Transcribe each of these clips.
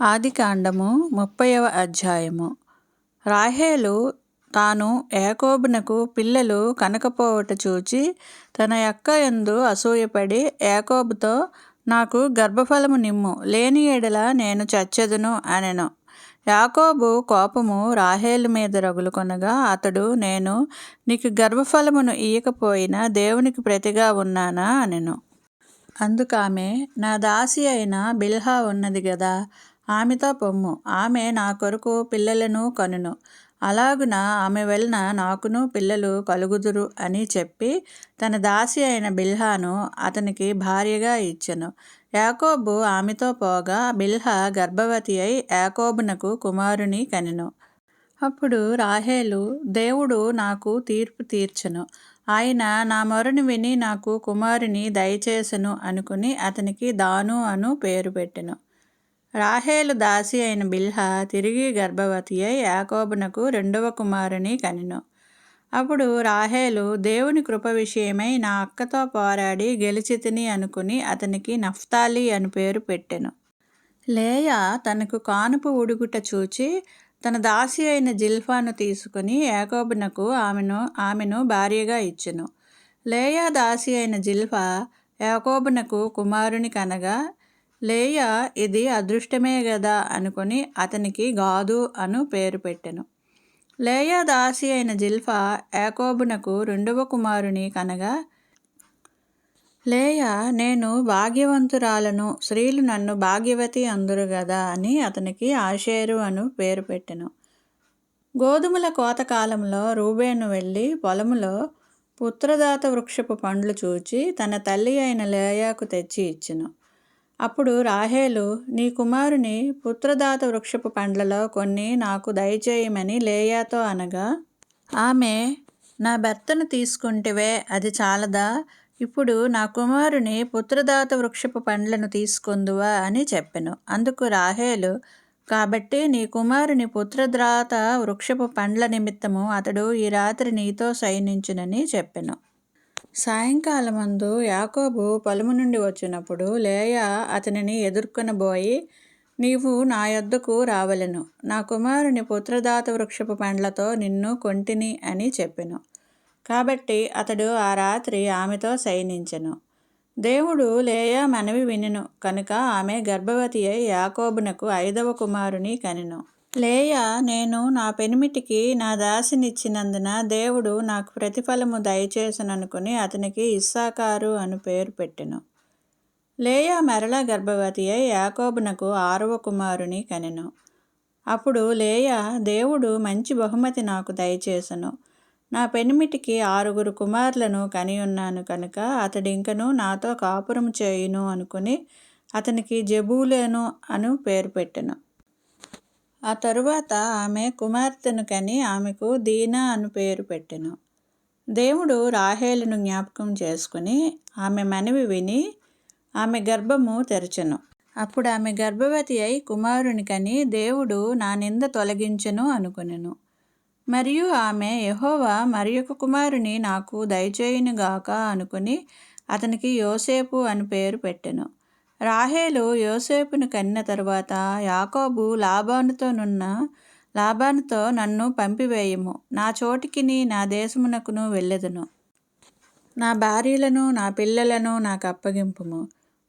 ఆదికాండము 30వ అధ్యాయము. రాహేలు తాను యాకోబునకు పిల్లలు కనకపోవుట చూచి తన యక్క యందు అసూయపడి యాకోబుతో, నాకు గర్భఫలము నిమ్ము, లేని ఎడల నేను చచ్చెదను అనెను. యాకోబు కోపము రాహేలు మీద రగులుకొనగా అతడు, నేను నీకు గర్భఫలమును ఇయ్యకపోయినా దేవునికి ప్రతిగా ఉన్నానా అనెను. అందుకామె, నా దాసి అయిన బిల్హా ఉన్నది గదా, ఆమెతో పొమ్ము, ఆమె నా కొరకు పిల్లలను కనును, అలాగున ఆమె వలన నాకును పిల్లలు కలుగుదురు అని చెప్పి తన దాసి అయిన బిల్హాను అతనికి భార్యగా ఇచ్చెను. యాకోబు ఆమెతో పోగా బిల్హా గర్భవతి అయి యాకోబునకు కుమారుని కనెను. అప్పుడు రాహేలు, దేవుడు నాకు తీర్పు తీర్చెను, ఆయన నా మొరను విని నాకు కుమారుని దయచేసెను అనుకుని అతనికి దాను అను పేరు పెట్టెను. రాహేలు దాసి అయిన బిల్హా తిరిగి గర్భవతి అయి యాకోబునకు రెండవ కుమారుని కనెను. అప్పుడు రాహేలు, దేవుని కృప విషయమై నా అక్కతో పోరాడి గెలిచితిని అనుకుని అతనికి నఫ్తాలి అను పేరు పెట్టెను. లేయా తనకు కానుపు ఉడుగుట చూచి తన దాసి అయిన జిల్పాను తీసుకుని యాకోబునకు ఆమెను భార్యగా ఇచ్చెను. లేయా దాసి అయిన జిల్పా యాకోబునకు కుమారుని కనగా లేయా ఇది అదృష్టమే గదా అనుకుని అతనికి గాదు అను పేరు పెట్టెను. లేయా దాసి అయిన జిల్పా యాకోబునకు రెండవ కుమారుని కనగా లేయా, నేను భాగ్యవంతురాలను, స్త్రీలు నన్ను భాగ్యవతి అందురు గదా అని అతనికి ఆషేరు అను పేరు పెట్టెను. గోధుమల కోత కాలంలో రూబేను వెళ్ళి పొలములో పుత్రదాత వృక్షపు పండ్లు చూచి తన తల్లి అయిన లేయాకు తెచ్చి ఇచ్చెను. అప్పుడు రాహేలు, నీ కుమారుని పుత్రదాత వృక్షపు పండ్లలో కొన్ని నాకు దయచేయమని లేయాతో అనగా, ఆమె, నా భర్తను తీసుకుంటివే, అది చాలదా, ఇప్పుడు నా కుమారుని పుత్రదాత వృక్షపు పండ్లను తీసుకొందువా అని చెప్పెను. అందుకు రాహేలు, కాబట్టి నీ కుమారుని పుత్రదాత వృక్షపు పండ్ల నిమిత్తము అతడు ఈ రాత్రి నీతో శయనించునని చెప్పెను. సాయంకాలమందు యాకోబు పొలము నుండి వచ్చినప్పుడు లేయా అతనిని ఎదుర్కొనబోయి, నీవు నా యొద్దకు రావలెను, నా కుమారుని పుత్రదాత వృక్షపు పండ్లతో నిన్ను కొంటిని అని చెప్పెను. కాబట్టి అతడు ఆ రాత్రి ఆమెతో శయనించెను. దేవుడు లేయా మనవి వినెను కనుక ఆమె గర్భవతి అయి యాకోబునకు 5వ కుమారుని కనెను. లేయా, నేను నా పెనిమిటికి నా దాసినిచ్చినందున దేవుడు నాకు ప్రతిఫలము దయచేసెననుకుని అతనికి ఇస్సాకారు అను పేరు పెట్టెను. లేయా మరలా గర్భవతి అయి యాకోబునకు 6వ కుమారుని కనెను. అప్పుడు లేయా, దేవుడు మంచి బహుమతి నాకు దయచేసెను, నా పెనిమిటికి 6 కుమారులను కనియున్నాను కనుక అతడింకను నాతో కాపురము చేయును అనుకుని అతనికి జెబూలూను అను పేరు పెట్టెను. ఆ తరువాత ఆమె కుమార్తెను కని ఆమెకు దీనా అను పేరు పెట్టెను. దేవుడు రాహేలును జ్ఞాపకం చేసుకుని ఆమె మనవి విని ఆమె గర్భము తెరచెను. అప్పుడు ఆమె గర్భవతి అయి కుమారుని కని దేవుడు నా నింద తొలగించెను అనుకొనెను. మరియు ఆమె, యెహోవా మరియొక కుమారుని నాకు దయచేయునుగాక అనుకుని అతనికి యోసేపు అని పేరు పెట్టెను. రాహేలు యోసేపును కనిన తరువాత యాకోబు లాబానుతో నన్ను పంపివేయుము, నా చోటికిని నా దేశమునకును వెళ్ళెదను, నా భార్యలను నా పిల్లలను నాకు అప్పగింపుము,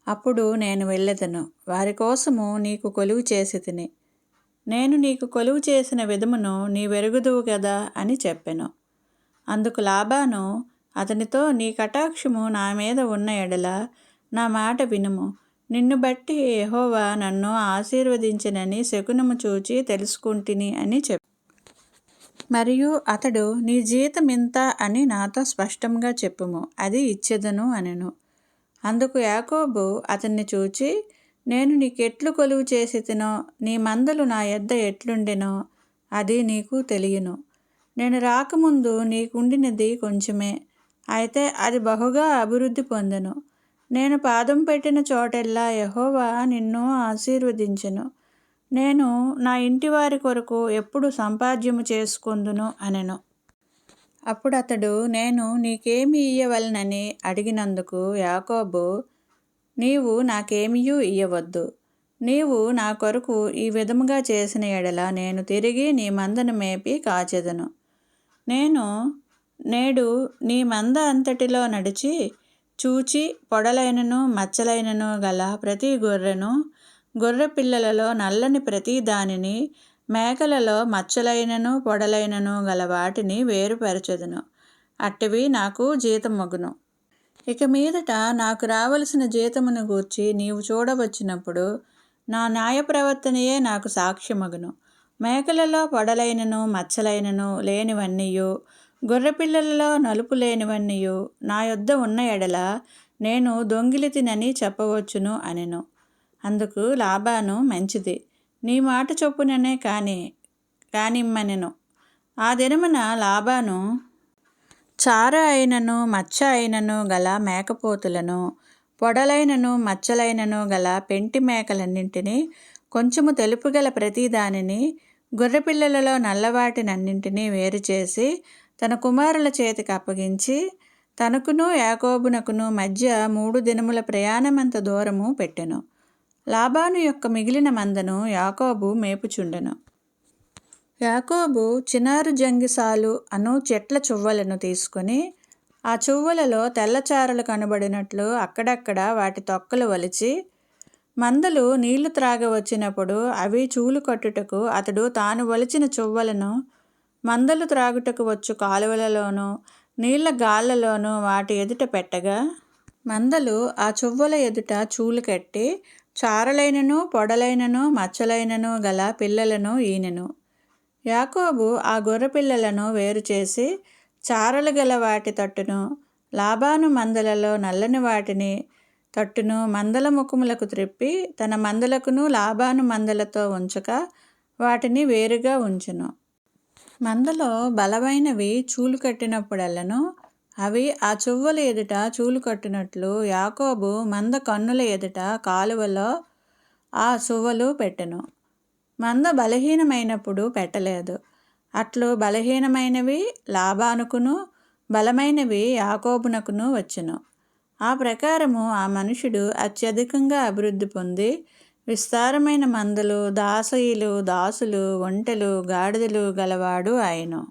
అప్పుడు నేను వెళ్ళెదను, వారి కోసము నీకు కొలువు చేసితిని, నేను నీకు కొలువు చేసిన విధమును నీవెరుగుదువు గదా అని చెప్పెను. అందుకు లాబాను అతనితో, నీ కటాక్షము నా మీద ఉన్న ఎడల నా మాట వినుము, నిన్ను బట్టి యెహోవా నన్ను ఆశీర్వదించెనని శకునము చూచి తెలుసుకుంటిని అని చెప్పి, మరియు అతడు, నీ జీతమింత అని నాతో స్పష్టంగా చెప్పుము, అది ఇచ్చెదను అనెను. అందుకు యాకోబు అతన్ని చూచి, నేను నీకెట్లు కొలువు చేసితినో, నీ మందలు నా యొద్ద ఎట్లుండెనో అది నీకు తెలియను. నేను రాకముందు నీకుండినది కొంచెమే, అయితే అది బహుగా అభివృద్ధి పొందెను. నేను పాదం పెట్టిన చోటెల్లా యెహోవా నిన్ను ఆశీర్వదించెను. నేను నా ఇంటివారి కొరకు ఎప్పుడు సంపాద్యము చేసుకొందును అనెను. అప్పుడు అతడు, నేను నీకేమి ఇయ్యవలనని అడిగినందుకు యాకోబు, నీవు నాకేమియూ ఇయ్యవద్దు, నీవు నా కొరకు ఈ విధముగా చేసిన ఎడల నేను తిరిగి నీ మందను మేపి కాచెదను. నేడు నీ మంద అంతటిలో నడిచి చూచి పొడలైనను మచ్చలైనను గల ప్రతి గొర్రెను, గొర్రె పిల్లలలో నల్లని ప్రతి దానిని, మేకలలో మచ్చలైనను పొడలైనను గల వాటిని వేరుపరచెదను. అట్టివి నాకు జీతమగును. ఇక మీదట నాకు రావలసిన జీతమును గూర్చి నీవు చూడవచ్చినప్పుడు నా న్యాయ ప్రవర్తనయే నాకు సాక్ష్యమగును. మేకలలో పొడలైనను మచ్చలైనను లేనివన్నీయు, గొర్రెపిల్లలలో నలుపు లేనివన్నీయు నా యొద్ద ఉన్న ఎడల నేను దొంగిలితినని చెప్పవచ్చును అనెను. అందుకు లాబాను, మంచిది, నీ మాట చొప్పుననే కానిమ్మనెను. ఆ దినమున లాబాను చార అయినను మచ్చ అయినను గల మేకపోతులను, పొడలైనను మచ్చలైనను గల పెంటి మేకలన్నింటినీ, కొంచెము తెలుపు గల ప్రతి దానిని, గొర్రెపిల్లలలో నల్లవాటినన్నింటినీ వేరుచేసి తన కుమారుల చేతికి అప్పగించి తనకును యాకోబునకును మధ్య 3 దినముల ప్రయాణమంత దూరము పెట్టెను. లాబాను యొక్క మిగిలిన మందను యాకోబు మేపుచుండెను. యాకోబు చినారు జంగిసాలు అను చెట్ల చువ్వలను తీసుకొని ఆ చువ్వలలో తెల్లచారలు కనబడినట్లు అక్కడక్కడ వాటి తొక్కలు వలిచి, మందలు నీళ్లు త్రాగవచ్చినప్పుడు అవి చూలు కట్టుటకు అతడు తాను వలిచిన చువ్వలను మందలు త్రాగుటకు వచ్చు కాలువలలోనూ నీళ్ల గాళ్లలోనూ వాటి ఎదుట పెట్టగా, మందలు ఆ చువ్వల ఎదుట చూలు కట్టి చారలైనను పొడలైనను మచ్చలైనను గల పిల్లలను ఈనెను. యాకోబు ఆ గొర్రె పిల్లలను వేరుచేసి చారలు గల వాటి తట్టును, లాబాను మందలలో నల్లని వాటిని తట్టును మందల ముఖములకు త్రిప్పి తన మందలకును లాబాను మందలతో ఉంచక వాటిని వేరుగా ఉంచెను. మందలో బలమైనవి చూలు కట్టినప్పుడెల్లను అవి ఆ చువ్వల ఎదుట చూలు కట్టినట్లు యాకోబు మంద కన్నుల ఎదుట కాలువలో ఆ చువ్వలు పెట్టెను. మంద బలహీనమైనప్పుడు పెట్టలేదు. అట్లు బలహీనమైనవి లాబానుకును బలమైనవి యాకోబునకును వచ్చెను. ఆ ప్రకారము ఆ మనుషుడు అత్యధికంగా అభివృద్ధి పొంది విస్తారమైన మందలు, దాసీలు, దాసులు, ఒంటెలు, గాడిదలు గలవాడు ఆయను.